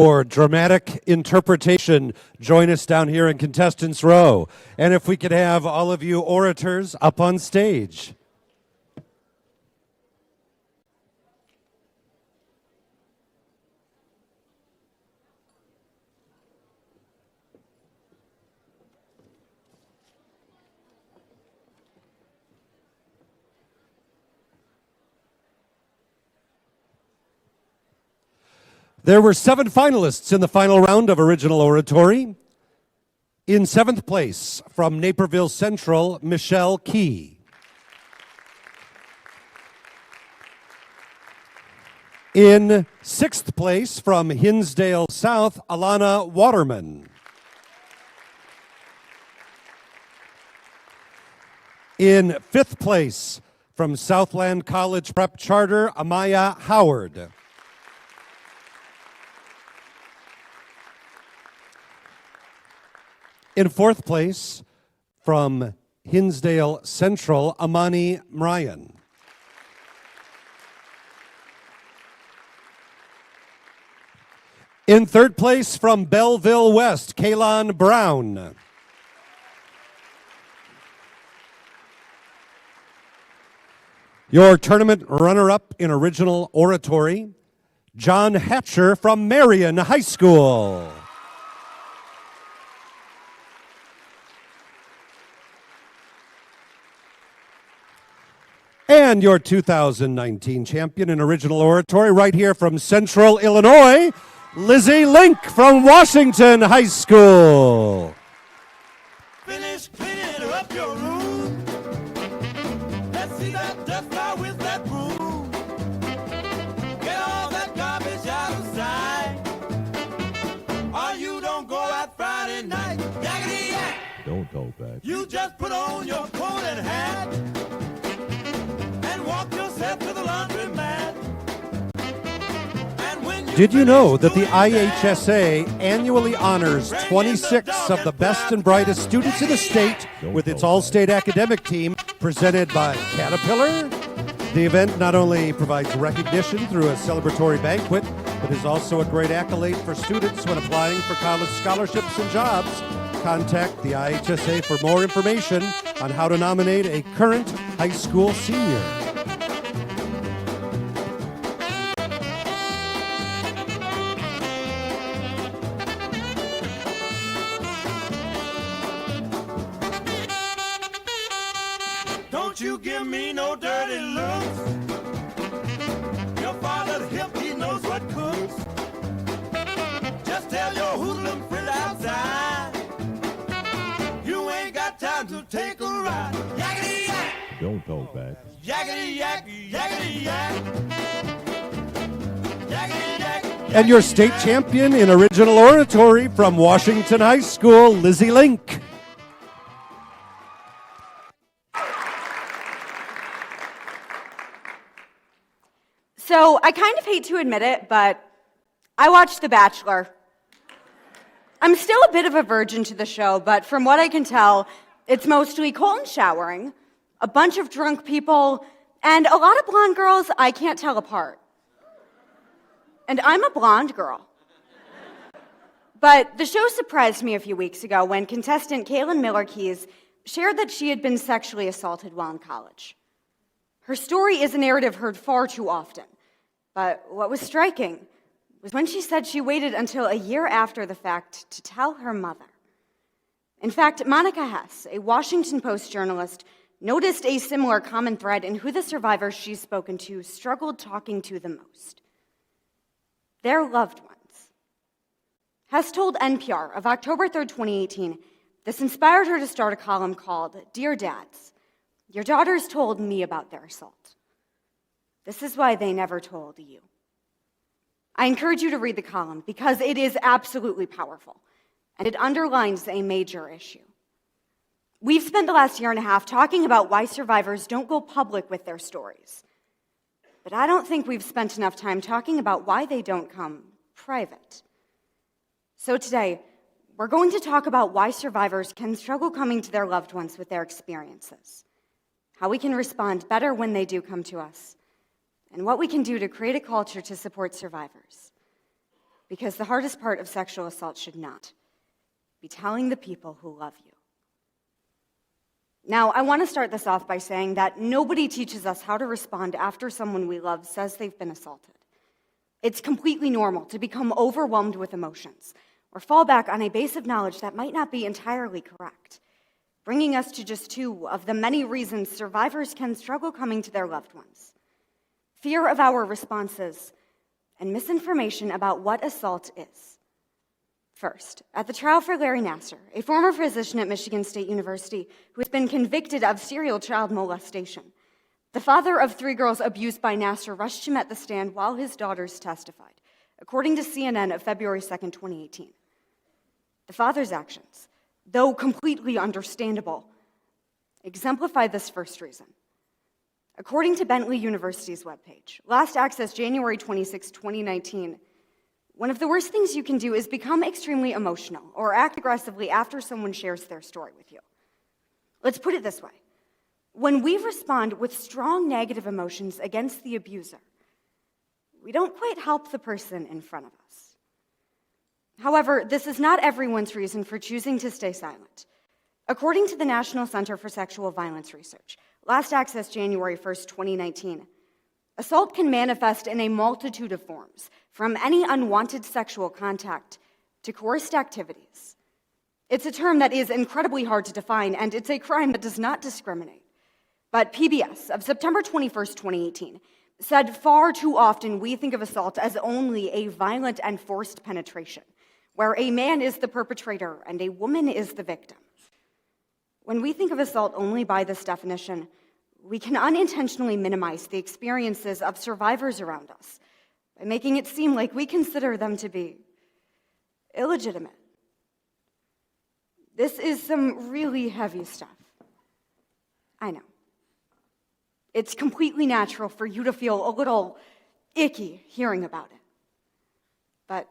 For dramatic interpretation, join us down here in Contestants Row. And if we could have all of you orators up on stage. There were 7 finalists in the final round of Original Oratory. In 7th place, from Naperville Central, Michelle Key. In 6th place, from Hinsdale South, Alana Waterman. In 5th place, from Southland College Prep Charter, Amaya Howard. In 4th place, from Hinsdale Central, Amani Mryan. In 3rd place, from Belleville West, Kaylon Brown. Your tournament runner-up in Original Oratory, John Hatcher from Marion High School. And your 2019 champion in Original Oratory, right here from Central Illinois, Lizzie Link from Washington High School. Finish cleaning up your room. Let's see that dust out with that broom. Get all that garbage out of sight. Or you don't go out Friday night. Yakety yak. Don't talk back. You just put on your coat and hat. Walk yourself to the laundromat. Did you know that the IHSA annually honors 26 of the best and brightest students in the state with its all-state academic team presented by Caterpillar? The event not only provides recognition through a celebratory banquet, but is also a great accolade for students when applying for college scholarships and jobs. Contact the IHSA for more information on how to nominate a current high school senior. Don't you give me no dirty looks. Your father's hip, he knows what cooks. Just tell your hoodlum friend outside. You ain't got time to take a ride. Yakety yak. Don't talk back. Yakety yak, yakety yak. Yakety yak. And your state champion in Original Oratory from Washington High School, Lizzie Link. So I kind of hate to admit it, but I watched The Bachelor. I'm still a bit of a virgin to the show, but from what I can tell, it's mostly Colton showering, a bunch of drunk people, and a lot of blonde girls I can't tell apart. And I'm a blonde girl. But the show surprised me a few weeks ago when contestant Kaylin Miller-Keys shared that she had been sexually assaulted while in college. Her story is a narrative heard far too often. But what was striking was when she said she waited until a year after the fact to tell her mother. In fact, Monica Hess, a Washington Post journalist, noticed a similar common thread in who the survivors she's spoken to struggled talking to the most. Their loved ones. Hess told NPR of October 3rd, 2018, this inspired her to start a column called Dear Dads, Your Daughters Told Me About Their Assault. This is why they never told you. I encourage you to read the column because it is absolutely powerful, and it underlines a major issue. We've spent the last year and a half talking about why survivors don't go public with their stories. But I don't think we've spent enough time talking about why they don't come private. So today, we're going to talk about why survivors can struggle coming to their loved ones with their experiences, how we can respond better when they do come to us, and what we can do to create a culture to support survivors. Because the hardest part of sexual assault should not be telling the people who love you. Now, I want to start this off by saying that nobody teaches us how to respond after someone we love says they've been assaulted. It's completely normal to become overwhelmed with emotions or fall back on a base of knowledge that might not be entirely correct, bringing us to just two of the many reasons survivors can struggle coming to their loved ones: fear of our responses and misinformation about what assault is. First, at the trial for Larry Nassar, a former physician at Michigan State University who has been convicted of serial child molestation, the father of 3 girls abused by Nassar rushed him at the stand while his daughters testified, according to CNN of February 2nd, 2018. The father's actions, though completely understandable, exemplify this first reason. According to Bentley University's webpage, last accessed January 26, 2019, one of the worst things you can do is become extremely emotional or act aggressively after someone shares their story with you. Let's put it this way. When we respond with strong negative emotions against the abuser, we don't quite help the person in front of us. However, this is not everyone's reason for choosing to stay silent. According to the National Center for Sexual Violence Research, last accessed January 1st, 2019, assault can manifest in a multitude of forms, from any unwanted sexual contact to coerced activities. It's a term that is incredibly hard to define, and it's a crime that does not discriminate. But PBS of September 21st, 2018, said far too often we think of assault as only a violent and forced penetration, where a man is the perpetrator and a woman is the victim. When we think of assault only by this definition, we can unintentionally minimize the experiences of survivors around us by making it seem like we consider them to be illegitimate. This is some really heavy stuff. I know. It's completely natural for you to feel a little icky hearing about it. But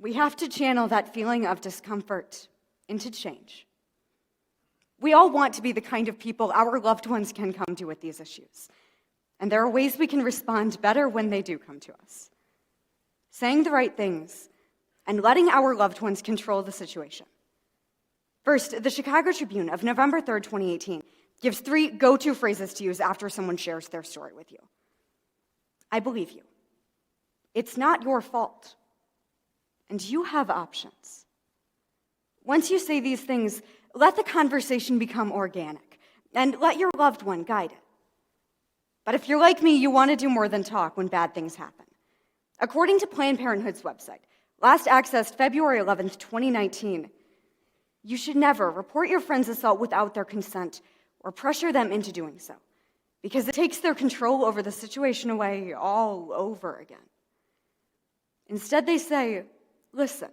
we have to channel that feeling of discomfort into change. We all want to be the kind of people our loved ones can come to with these issues. And there are ways we can respond better when they do come to us. Saying the right things and letting our loved ones control the situation. First, the Chicago Tribune of November 3rd, 2018, gives 3 go-to phrases to use after someone shares their story with you. I believe you. It's not your fault. And you have options. Once you say these things, let the conversation become organic, and let your loved one guide it. But if you're like me, you want to do more than talk when bad things happen. According to Planned Parenthood's website, last accessed February 11th, 2019, you should never report your friend's assault without their consent or pressure them into doing so, because it takes their control over the situation away all over again. Instead, they say, listen,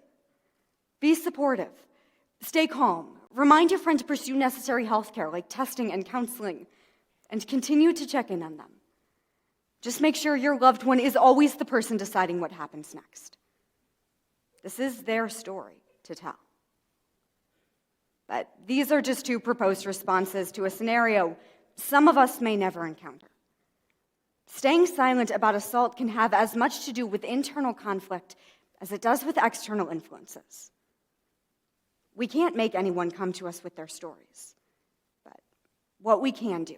be supportive, stay calm, remind your friend to pursue necessary health care like testing and counseling, and continue to check in on them. Just make sure your loved one is always the person deciding what happens next. This is their story to tell. But these are just 2 proposed responses to a scenario some of us may never encounter. Staying silent about assault can have as much to do with internal conflict as it does with external influences. We can't make anyone come to us with their stories. But what we can do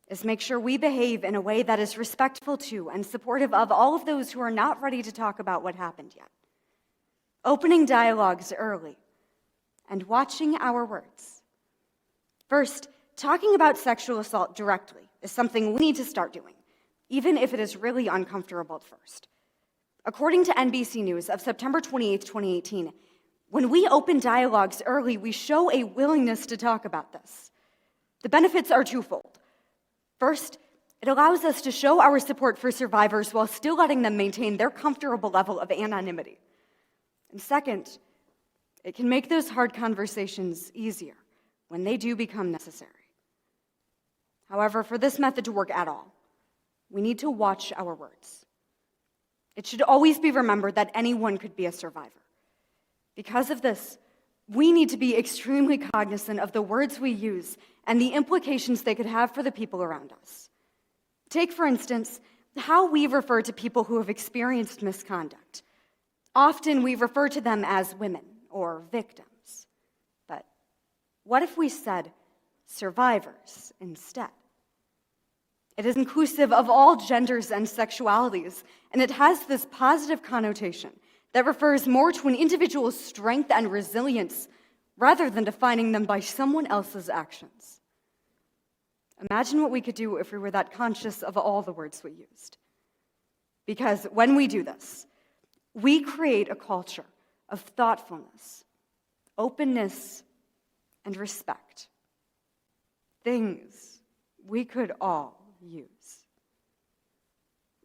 is make sure we behave in a way that is respectful to and supportive of all of those who are not ready to talk about what happened yet. Opening dialogues early and watching our words. First, talking about sexual assault directly is something we need to start doing, even if it is really uncomfortable at first. According to NBC News of September 28, 2018, when we open dialogues early, we show a willingness to talk about this. The benefits are twofold. First, it allows us to show our support for survivors while still letting them maintain their comfortable level of anonymity. And second, it can make those hard conversations easier when they do become necessary. However, for this method to work at all, we need to watch our words. It should always be remembered that anyone could be a survivor. Because of this, we need to be extremely cognizant of the words we use and the implications they could have for the people around us. Take, for instance, how we refer to people who have experienced misconduct. Often we refer to them as women or victims. But what if we said survivors instead? It is inclusive of all genders and sexualities, and it has this positive connotation that refers more to an individual's strength and resilience rather than defining them by someone else's actions. Imagine what we could do if we were that conscious of all the words we used. Because when we do this, we create a culture of thoughtfulness, openness, and respect. Things we could all use.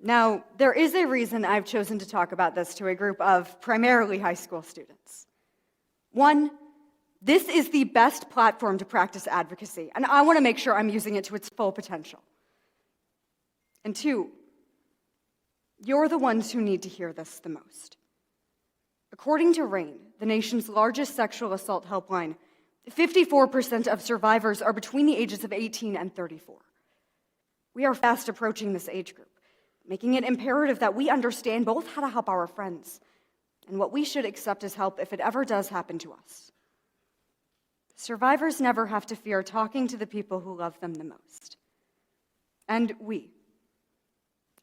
Now, there is a reason I've chosen to talk about this to a group of primarily high school students. One, this is the best platform to practice advocacy, and I want to make sure I'm using it to its full potential. And two, you're the ones who need to hear this the most. According to RAIN, the nation's largest sexual assault helpline, 54% of survivors are between the ages of 18 and 34. We are fast approaching this age group, making it imperative that we understand both how to help our friends and what we should accept as help if it ever does happen to us. Survivors never have to fear talking to the people who love them the most. And we,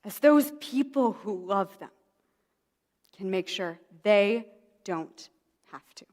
as those people who love them, can make sure they don't have to.